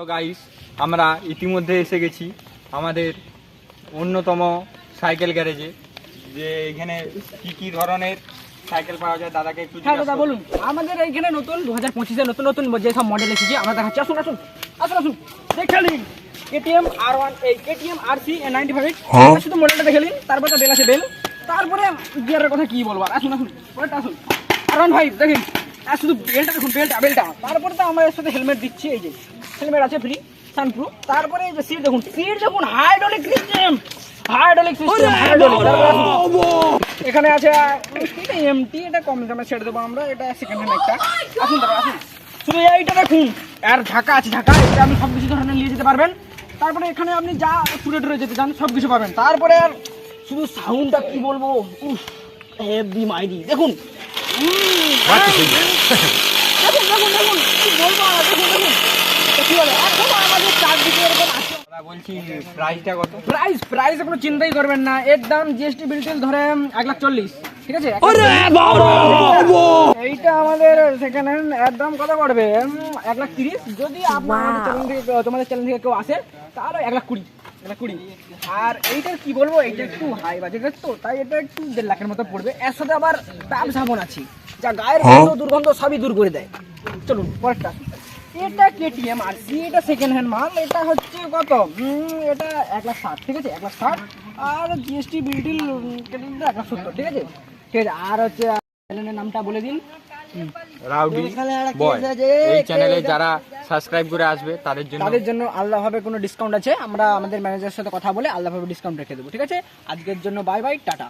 Hello guys, আমরা ইতিমধ্যে এসে গেছি আমাদের অন্যতম সাইকেল গ্যারেজে। যে এখানে কি কি ধরনের সাইকেল পাওয়া যায় দাদাকে একটু হ্যাঁ দাদা বলুন। আমাদের এইখানে নতুন 2025-এ নতুন নতুন যেসব মডেল এসেছে আমরা দেখাচ্ছি। আসুন আসুন আসুন আসুন দেখে নিন। KTM R1, এই KTM RC 95 শুধু মডেলটা দেখে নিন। তারপরে বেল আছে বেল, তারপরে গিয়ারের কথা কি বলবো। আসুন আসুন পরেরটা আসুন। R15 দেখেন, আর শুধু বেলটা দেখুন, বেলটা। তারপরে তো আমরা এর সাথে হেলমেট দিচ্ছি, এই যে হেলমেট আছে ফ্রি সানপ্রুফ। তারপরে এই যে সিট দেখুন, হাইড্রোলিক সিস্টেম। এখানে আছে এমটি, এটা কম দামে ছেড়ে দেবো আমরা, এটা সেকেন্ড হ্যান্ড একটা। আসুন দাদা আসুন, শুধু এইটা দেখুন। আর ঢাকা আছে, ঢাকা এটা আপনি সব কিছু ধরনের নিয়ে যেতে পারবেন। তারপরে এখানে আপনি যা টুরে টুরে যেতে চান সব কিছু পাবেন। তারপরে আর শুধু সাউন্ডটা কি বলবো, হেভি মাইরি দেখুন। দেখুন দেখুন দেখুন কি বলবো, দেখুন দেখুন কি বলে। এখন আমাদের চারদিকে এরকম আছে। বলছি প্রাইসটা কত? প্রাইস কোনো চিন্তাই করবেন না, এর দাম জিএসটি বিলটিল ধরে 1,40,000, ঠিক আছে? এইটা আমাদের সেকেন্ড হ্যান্ড, এর দাম কত পড়বে? 1,30,000। যদি তোমাদের চ্যানেল থেকে কেউ আসে তাহলে 1,20,000। আর এইটার কি বলবো, এইটা একটু হাই বাজেটের তো, তাই এটা একটু 1.5 লাখের মতো পড়বে। এর সাথে আবার তাপ সাবন আছে, যা গায়ের গন্ধ দুর্গন্ধ সবই দূর করে দেয়। চলুন পরেরটা। এটা KTM RC, এটা সেকেন্ড হ্যান্ড মাল। এটা হচ্ছে কত? এটা 1,60,000, ঠিক আছে? 1,60,000 আর জিএসটি বিলটিল 1,70,000, ঠিক আছে? ঠিক আছে। আর হচ্ছে চ্যানেলের নামটা বলে দিন, রাউডি বয়। এই চ্যানেলে যারা সাবস্ক্রাইব করে আসবে তাদের জন্য আলাদাভাবে কোনো ডিসকাউন্ট আছে। আমরা আমাদের ম্যানেজারের সাথে কথা বলে আলাদাভাবে ডিসকাউন্ট রেখে দেবো, ঠিক আছে? আজকের জন্য বাই বাই, টাটা।